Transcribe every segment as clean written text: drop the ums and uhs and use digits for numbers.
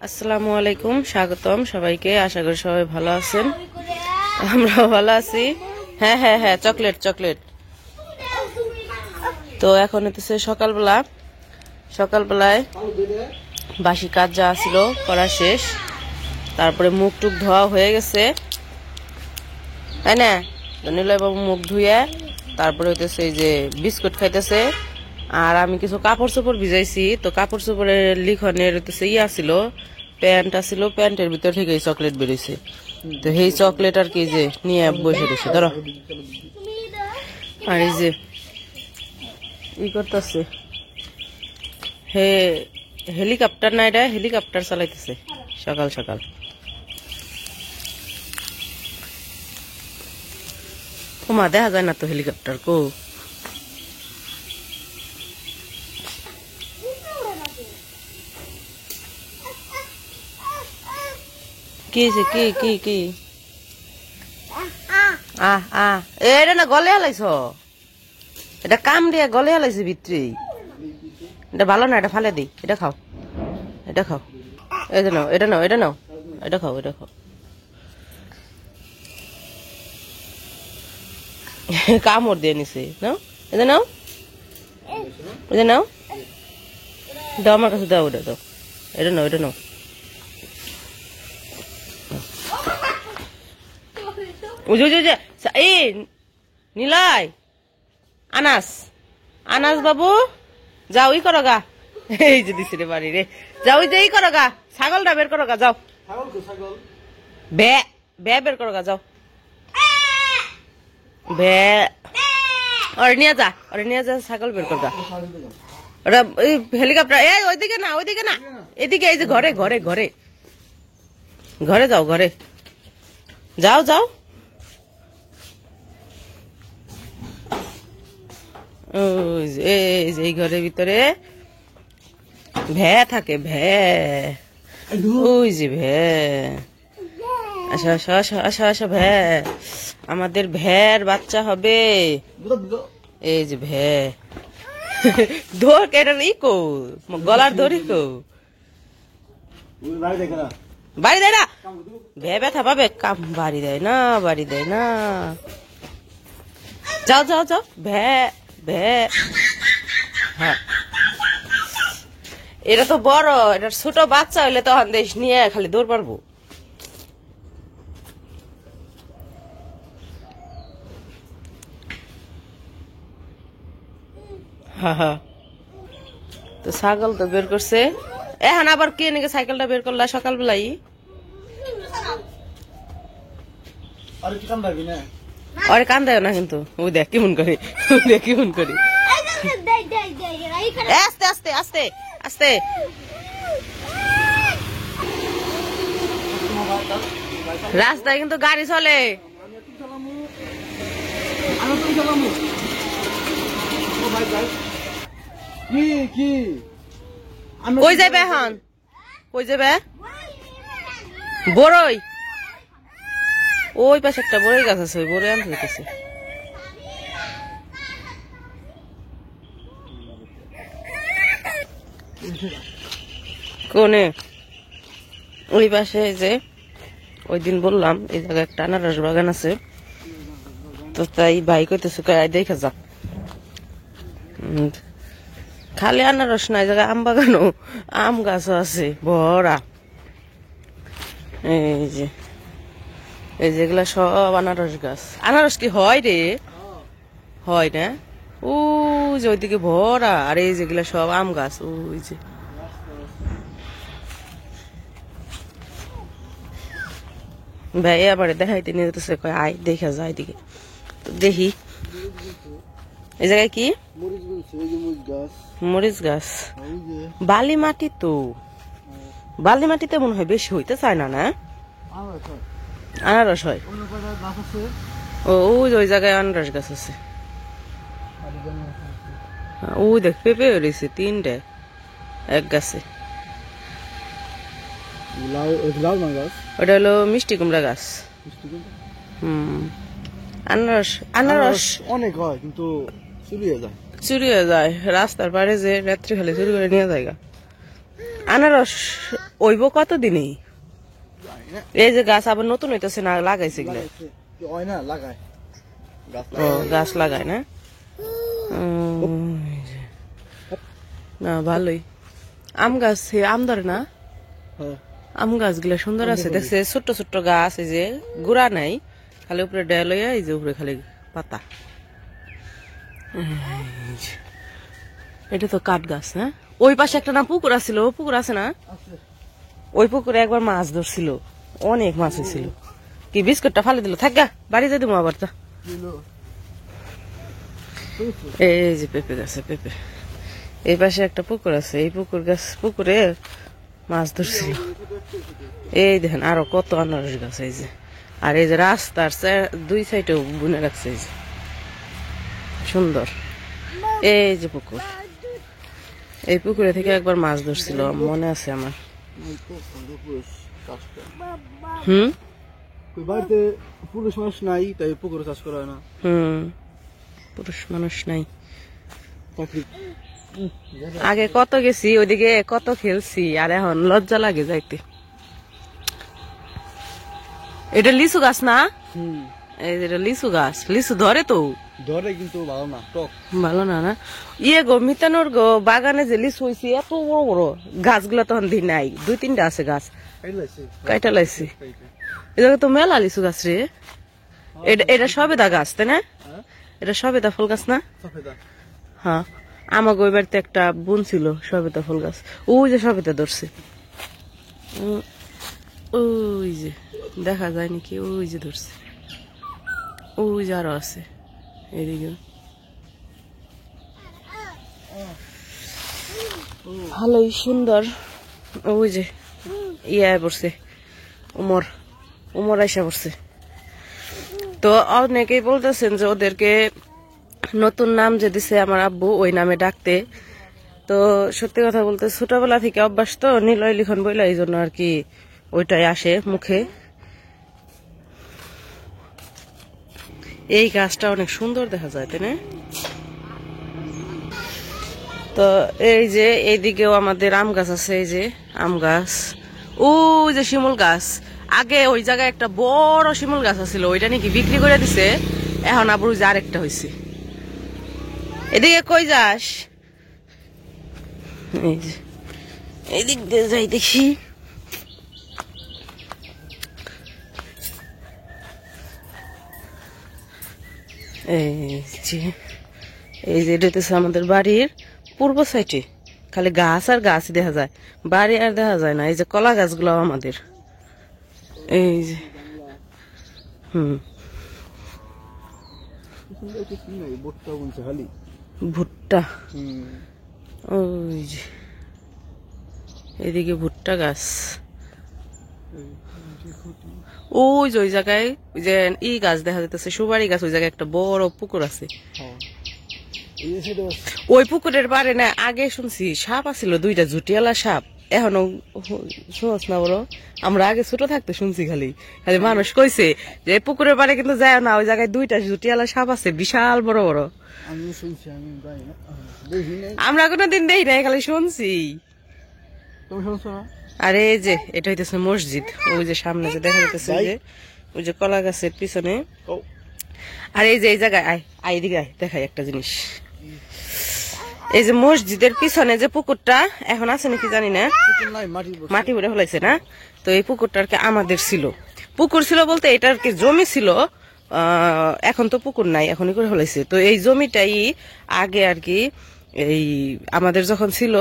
আসসালামু আলাইকুম, স্বাগতম সবাইকে। আশা করি সবাই ভালো আছেন, আমরাও ভালো আছি। হ্যাঁ হ্যাঁ হ্যাঁ, চকলেট চকলেট। তো এখন হতেছে সকালবেলায় বাসি কাজ যা ছিল করা শেষ, তারপরে মুখ টুক ধোয়া হয়ে গেছে, তাই না? নিলয় বাবু মুখ ধুয়ে তারপরে হইতেছে এই যে বিস্কুট খাইতেছে। আর আমি কিছু কাপড় চোপড় ভিজাইছি, তো কাপড় চোপড়ের লিখনের হইতেছে ছিল, প্যান্ট আছিল, প্যান্টের ভিতর থেকে এই চকলেট বেরিয়েছে। তো সেই চকলেট আর কি যে নিয়ে বসে রয়েছে, ধরো। আর এই যে ই করতেছে, হেলিকপ্টার না, এটা হেলিকপ্টার চালাইতেছে সকাল সকাল। ওমা, দেখা যায় না তো হেলিকপ্টার কো। কি কি কি কি এটা না গলে হালাইছ, এটা কাম দিয়ে গলে হালাইছে ভিতরে। এটা ভালো না, এটা ফালে দিই। এটা খাও, এটা খাও, এটা নাও, এটা নাও, এটা নাও, এটা খাও, এটা খাও। কামড় দিয়ে নিছে, নাও, এটা নাও, এটা নাও, দাও আমার কাছে, দাও, ওটা দাও, এটা নাও, এটা নাও। এই নিলয়, আনাস বাবু, যাও ই করো গা। এই যে দিছে রে বাড়ি রে, যাও যে ই করো গা, ছাগলটা বের করো গা, যাও। বে বে বের করো গা, যাও। বে ওরে নিয়ে যা, ছাগল বের কর গা। ওরা এই হেলিকপ্টার, এই ওইদিকে না, ওইদিকে না, এদিকে, এই যে ঘরে ঘরে ঘরে ঘরে যাও, ঘরে যাও, যাও। এই ঘরের ভিতরে ভ্যা থাকে, ওই যে আসা আসা আসা আসা আসা, আমাদের ভ্যার বাচ্চা হবে। এই যে ধর, এটা ই কো, গলার দড়ি কো, বাড়ি দেয় না, ব্যথা পাবে, কাম বাড়ি দেয় না, বাড়ি দেয় না। যাও যাও যাও, হ্যাঁ, এটা তো বড়, এটা ছোট বাচ্চা হইলে তখন দেশ নিয়ে খালি দৌড় পারবো। তো ছাগল তো বের করছে এখন, আবার কে নাকি সাইকেলটা বের করলা সকালবেলাই। আরে কান্দায় না কিন্তু, ওই দেখ কেমন করে, কেমন করে। আস্তে আস্তে আস্তে আস্তে, রাস্তায় কিন্তু গাড়ি চলে। কই যাবে এখন, কই যাবে? বড়ই, ওই পাশে একটা বড়ই গাছ আছে, ওই বড়ই আনতে হইতেছে। কোনে? ওই পাশে যে ওই দিন বললাম এই জায়গায় একটা আনারস বাগান আছে, তো তাই ভাই কইতেছে দেখা যা। খালি আনারস না, এই জায়গায় আম বাগানও, আম গাছও আছে ভরা। এই যেগুলা সব আনারস গাছ। আনারস কি হয় রে? হয় না? ও যে ওইদিকে ভরা, আর এই যেগুলা সব আম গাছ। ওই যে ভাই আবার দেখাইতে নিয়ে যেতেছে, কয় আয় দেখা যায় দিকে। তো দেখি এই জায়গায় কি মরিচ গাছ, বালি মাটি তো, বালি মাটিতে মনে হয় বেশি হইতে চায় না, না আনারস হয়। ওই ওই জায়গায় আনারস গাছ আছে, ওই দেখ পেঁপে রয়েছে 3টে এক গাছে। ওটা হলো মিষ্টি কুমড়া গাছ। আনারস আনারস অনেক হয় কিন্তু চুরি হয়ে যায়, রাস্তার পারে যে রাত্রি খালি চুরি করে নিয়ে যায়। আনারস ওইব কতদিনই এই যে গাছ আবার নতুন হইতেছে না লাগাইছে গেলে গাছ লাগায় না না ভালোই আম গাছ আম ধরে না আম গাছ গুলা সুন্দর আছে দেখছে ছোট্ট ছোট্ট গাছ এই যে গুড়া নাই খালি উপরে ডেল হইয়া এই যে উপরে খালি পাতা এটা তো কাঠ গাছ না ওই পাশে একটা না পুকুর আছিল পুকুর আছে না ওই পুকুরে একবার মাছ ধরছিল অনেক মাছ হয়েছিল কি বিস্কুটটা ফালে দিল থাক গা বাড়ি যাই দেবো আবার তা এই যে পেঁপে গাছে পেঁপে এই পাশে একটা পুকুর আছে এই পুকুরে মাছ ধরছিল এই দেখেন আরো কত আনারস গাছ এই যে আর এই যে রাস্তার দুই সাইডে বুনে রাখছে এই যে সুন্দর এই যে পুকুর এই পুকুরে থেকে একবার মাছ ধরছিল মনে আছে আমার বাড়িতে পুরুষ মানুষ নাই তাই পুকুরে চাষ করা হয় না পুরুষ মানুষ নাই আগে কত গেছি ওইদিকে কত খেলছি আর এখন লজ্জা লাগে যাইতে এটা লিচু গাছ না এটা লিচু গাছ লিচু ধরে তো ধরে কিন্তু ভালো না টক ভালো না না ইয়ে গো মিতানোর গো বাগানে যে লিচু হয়েছে এত বড় বড় গাছগুলো তখন দিন নাই 2-3টা আছে গাছ কাইটা লাইছি এটা তো মেলা লিচু গাছ রে এটা সবেদা গাছ তাই না এটা সবেদা ফুল গাছ না হ্যাঁ আমাকে ওই বাড়িতে একটা বোন ছিল সবেদা ফুল গাছ ওই যে সবেদা ধরছে ওই যে দেখা যায় নাকি ওই যে ধরছে ওই যে আরো আছে এদিকে ভালোই সুন্দর ওই যে ইয়া পড়ছে উমর আইসা পড়ছে তো অনেকেই বলতেছেন যে ওদেরকে নতুন নাম যে দিছে আমার আব্বু ওই নামে ডাকতে তো সত্যি কথা বলতে ছোটবেলা থেকে অভ্যাস তো নিলয় লিখন বইলা এই জন্য আর কি ওইটাই আসে মুখে এই গাছটা অনেক সুন্দর দেখা যায় তাই না তো এই যে এইদিকেও আমাদের আম গাছ আছে এই যে আম গাছ ওই যে শিমুল গাছ আগে ওই জায়গায় একটা বড় শিমুল গাছ আছিল ওইটা নাকি বিক্রি করে দিছে এখন আবার ওই যে আরেকটা হয়েছে এদিকে কই যাস এই যে এদিক দিয়ে যাই দেখি এই যে এটা হচ্ছে আমাদের বাড়ির পূর্ব সাইডে খালি গাছ আর গাছই দেখা যায় বাড়ি আর দেখা যায় না এই যে কলা গাছগুলো আমাদের এই যে ভুট্টা ওই যে এদিকে ভুট্টা গাছ ওই যে ওই জায়গায় ওই যে ই গাছ দেখা যাইতেছে সুপারি গাছ ওই জায়গায় একটা বড় পুকুর আছে ওই পুকুরের পারে না আগে শুনছি সাপ আছিল 2টা জুটিয়ালা সাপ এখনো সহজ না বড় আমরা আগে ছোট থাকতে শুনছি খালি খালি মানুষ কইছে যে পুকুরের পারে কিন্তু যায় না ওই জায়গায় 2টা জুটিয়ালা সাপ আছে বিশাল বড় বড় আমরা কোনোদিন দেখি নাই খালি শুনছি আরে এই যে এটা হইতেছে মসজিদ ওই যে সামনে যে দেখা যাইতেছে যে ওই যে কলা গাছের পিছনে আর এই যে এই জায়গায় আয় এদিকে আয় দেখাই একটা জিনিস এই যে মসজিদের পিছনে যে পুকুরটা এখন আছে নাকি জানি না মাটি ভরে ফেলাইছে না তো এই পুকুরটা আর কি আমাদের ছিল পুকুর ছিল বলতে এটা আর কি জমি ছিল এখন তো পুকুর নাই এখনই করে ফেলাইছে তো এই জমিটাই আগে আর কি এই আমাদের যখন ছিল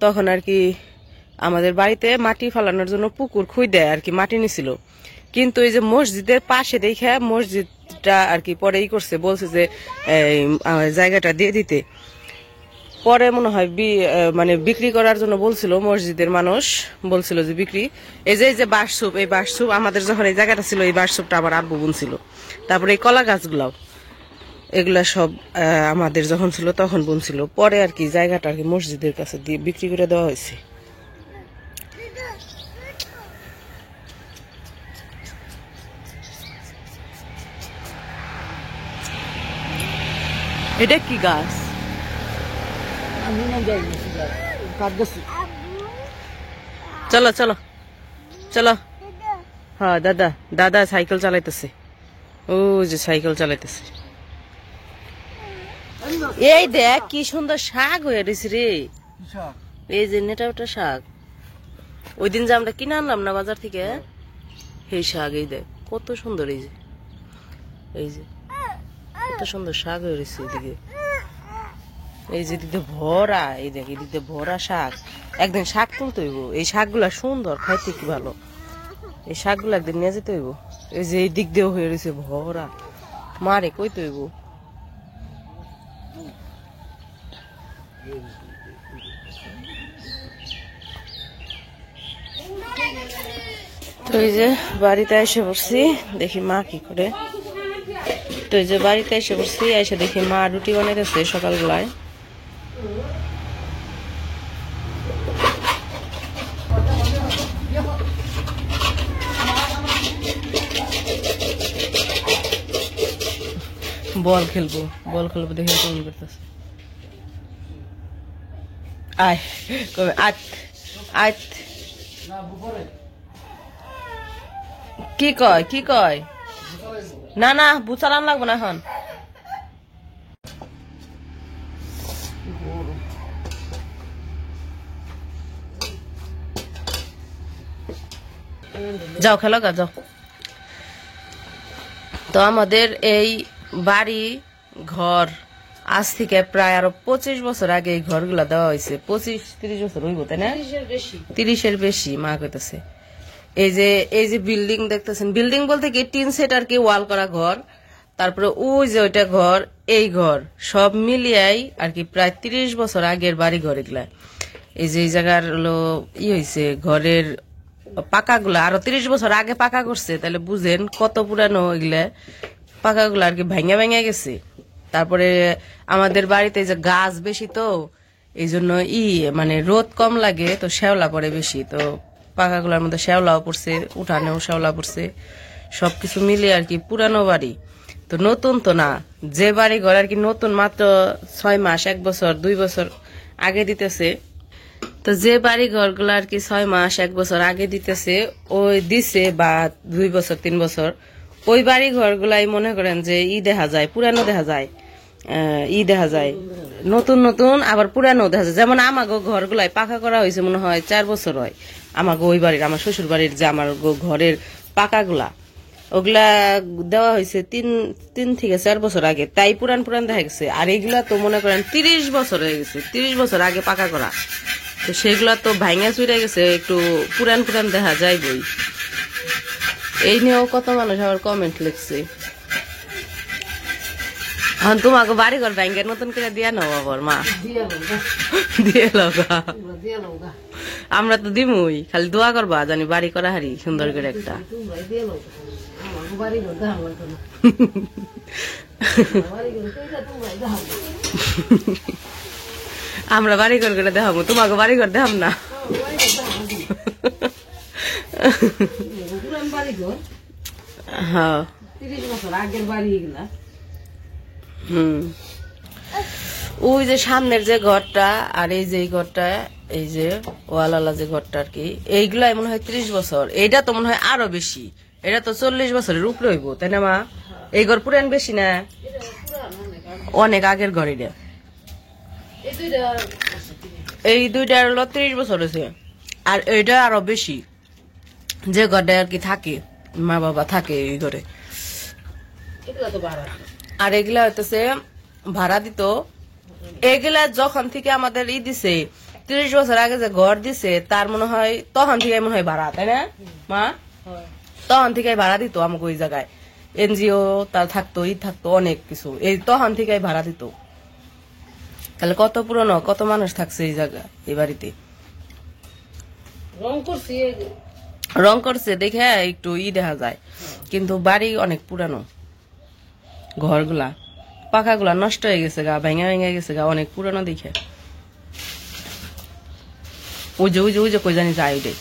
তখন আর কি আমাদের বাড়িতে মাটি ফালানোর জন্য পুকুর খুঁই দেয় আর কি মাটি নিছিল কিন্তু এই যে মসজিদের পাশে দেখে মসজিদটা আর কি পরে ই করছে বলছে যে জায়গাটা দিয়ে দিতে পরে মনে হয় মানে বিক্রি করার জন্য বলছিল মসজিদের মানুষ বলছিল যে বিক্রি এই যে বাঁশসুপ এই বাঁশসুপ আমাদের যখন এই জায়গাটা ছিল এই বাঁশসুপটা আমার আব্বু বুনছিল তারপরে এই কলা গাছগুলাও এগুলা সব আমাদের যখন ছিল তখন বুনছিল পরে আর কি জায়গাটা আর কি মসজিদের কাছে দিয়ে বিক্রি করে দেওয়া হয়েছে এটা কি গাছ চলো চলো চলো। হ্যাঁ দাদা, দাদা সাইকেল চালাইতেছে, ও যে সাইকেল চালাইতেছে। এই দেখ কি সুন্দর শাক হয়ে রয়েছে রে, এই যে নেটা ওটা শাক, ওই দিন যে আমরা কিনে আনলাম না বাজার থেকে, সেই শাক। এই দেখ কত সুন্দর, এই যে এই যে কত সুন্দর শাক হয়ে রয়েছে এদিকে, এই যে দিতে ভরা, এই দেখ এই দিতে ভরা শাক। একদিন শাক তুলতে হইব, এই শাকগুলা সুন্দর, খাইতে কি ভালো, এই শাকগুলো একদিন নিয়ে যেতে হইব। এই যে এই দিক দিয়েও হয়ে রয়েছে ভরা, মারে কইতে হইব। তো এই যে বাড়িতে এসে পড়ছি, দেখি মা কি করে। তো এই যে বাড়িতে এসে পড়ছি, এসে দেখি মা রুটি বানাইতেছে সকালবেলায়। বল খেলবো, বল খেলবো, দেখে কেমন করতেছে। আয় কবে আট আট কি কয়, কি কয়? না না বুচালান লাগবো না এখন। যাও খেলো গা যাও। তো আমাদের এই বাড়ি ঘর আজ থেকে প্রায় আরো 25 বছর আগে এই ঘরগুলা দেওয়া হয়েছে। 25-30 বছর হইব, তাই না? 30-এর বেশি মা কইতেছে। এই যে বিল্ডিং দেখতেছেন, বিল্ডিং বলতে কি টিন সেট আর কি, ওয়াল করা ঘর, তারপরে ওই যে ওইটা ঘর, এই ঘর, সব মিলিয়াই আর কি প্রায় 30 বছর আগের বাড়ি ঘর এগুলা। এই যে এই জায়গার হলো হয়েছে ঘরের পাকাগুলা আরো 30 বছর আগে পাকা করছে, তাহলে বুঝেন কত পুরানো এগুলা পাকাগুলা আর কি, ভাঙা ভাঙা গেছে। তারপরে আমাদের বাড়িতে যে গাছ বেশি, তো এই জন্য মানে রোদ কম লাগে, তো শ্যাওলা পড়ে বেশি, তো পাকাগুলার মধ্যে শ্যাওলাও পড়ছে, উঠানেও শ্যাওলা পড়ছে, সবকিছু মিলে আর কি পুরানো বাড়ি। তো নতুন তো না, যে বাড়ি ঘর আর কি নতুন মাত্র 6 মাস, 1 বছর 2 বছর আগে দিতেছে। তো যে বাড়ি ঘরগুলো আর কি 6 মাস 1 বছর আগে দিতেছে, ওই দিছে বা 2 বছর 3 বছর, ওই বাড়ি ঘরগুলাই মনে করেন যে দেখা যায়, পুরানো দেখা যায়, দেখা যায় নতুন নতুন, আবার পুরানো দেখা যায়। যেমন আমাগো ঘরগুলাই পাকা করা হয়েছে মনে হয় 4 বছর হয়, আমাগো ওই বাড়ির, আমার শ্বশুর বাড়ির যে আমার ঘরের পাকাগুলা, ওগুলা দেওয়া হয়েছে 3 থেকে 4 বছর আগে, তাই পুরান পুরান দেখা গেছে। আর এগুলা তো মনে করেন 30 বছর হয়ে গেছে, 30 বছর আগে পাকা করা, তো সেগুলা তো ভাঙা চুরে গেছে, একটু পুরান পুরান দেখা যায় বই। এই নিয়েও কত মানুষ আবার কমেন্ট লিখছে। এখন তোমাকে বাড়ি ঘর ব্যাংকের নতুন করে দিয়া নাও আবার মা, দিয়ে লগা, আমরা তো দিমুই, খালি দোয়া করবা জানি বাড়ি করা হারি সুন্দর করে একটা। আমরা বাড়ি ঘর করে দেখাবো, তোমাকে বাড়ি ঘর দেখাম না। হ্যাঁ 30 বছর আগের বাড়ি এগুলা। ওই যে সামনের যে ঘরটা আর এই যে ঘরটা, এই যে ওয়ালালা যে ঘরটা আর কি, এইগুলাই মনে হয় 30 বছর, এইটা তো মনে হয় আরো বেশি, এটা তো 40 বছরের উপরে হইব, তাই না মা? এই ঘর পুরান বেশি না, অনেক আগের ঘর এটা। এই দুইটা হলো 30 বছর হয়েছে, আর এইটা আরো বেশি, যে ঘরটা আর কি থাকে মা বাবা থাকে এই ঘরে। আর এগুলা হইতেছে ভাড়া দিত, এগুলা যখন থেকে আমাদের দিছে 30 বছর আগে যে ঘর দিছে, তার মনে হয় তখন থেকে মনে হয় ভাড়া, তাই না মা? তখন থেকে ভাড়া দিত আমাকে ওই জায়গায়, এনজিও তার থাকতো, থাকতো অনেক কিছু, এই তখন থেকে ভাড়া দিত। তাহলে কত পুরনো, কত মানুষ থাকছে এই জায়গা, এই বাড়িতে। রং করছে দেখে একটু দেখা যায়, কিন্তু বাড়ি অনেক পুরানো, ঘরগুলা পাকাগুলা নষ্ট হয়ে গেছে গা, ভেঙে ভেঙে গেছে গা, অনেক পুরানো দেখে। ওই যে কই জানি যায় ওইটাই।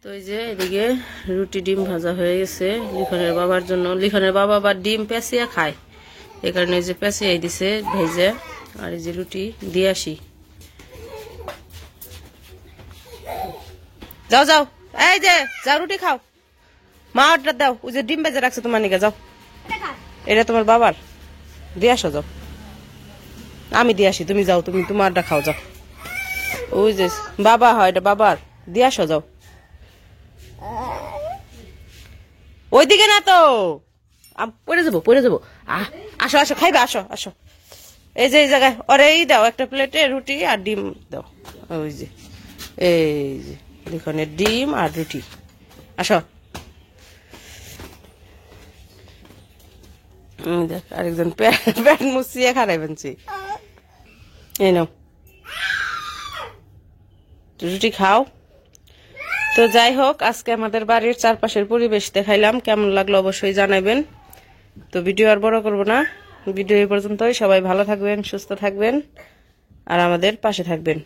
তো এই যে এদিকে রুটি ডিম ভাজা হয়ে গেছে লিখনের বাবার জন্য। লিখনের বাবা আবার ডিম পেঁচিয়ে খায়, এই কারণে এই যে পেঁচিয়ে দিছে ভেজে। আর এই যে রুটি দিয়ে আসি। যাও যাও, এই যে যাও রুটি খাও, মা অর্ডার দাও। ওই যে ডিম ভেজে রাখছে তোমার নিকে, যাও। এটা তোমার বাবার, দিয়ে আসো যাও। আমি দিয়ে আসি, তুমি যাও, তুমি তোমারটা খাও যাও। ওই যে বাবা হয়, এটা বাবার, দিয়ে আসো যাও। ওইদিকে না তো, পড়ে যাবো পড়ে যাবো। আসো আসো, খাইবে, আসো আসো। এই যে এই জায়গায় ওরে এই দাও একটা প্লেটে রুটি আর ডিম দাও। ওই যে এই যে এখানে ডিম আর রুটি, আসো। দেখ আরেকজন প্যাট মুছিয়ে খারাই বানছি। এই নাও রুটি খাও। তো যাই হোক, আজকে আমাদের বাড়ির চারপাশের পরিবেশ দেখাইলাম, কেমন লাগলো অবশ্যই জানাবেন। তো ভিডিও আর বড় করব না, ভিডিও এই পর্যন্তই। সবাই ভালো থাকবেন, সুস্থ থাকবেন আর আমাদের পাশে থাকবেন।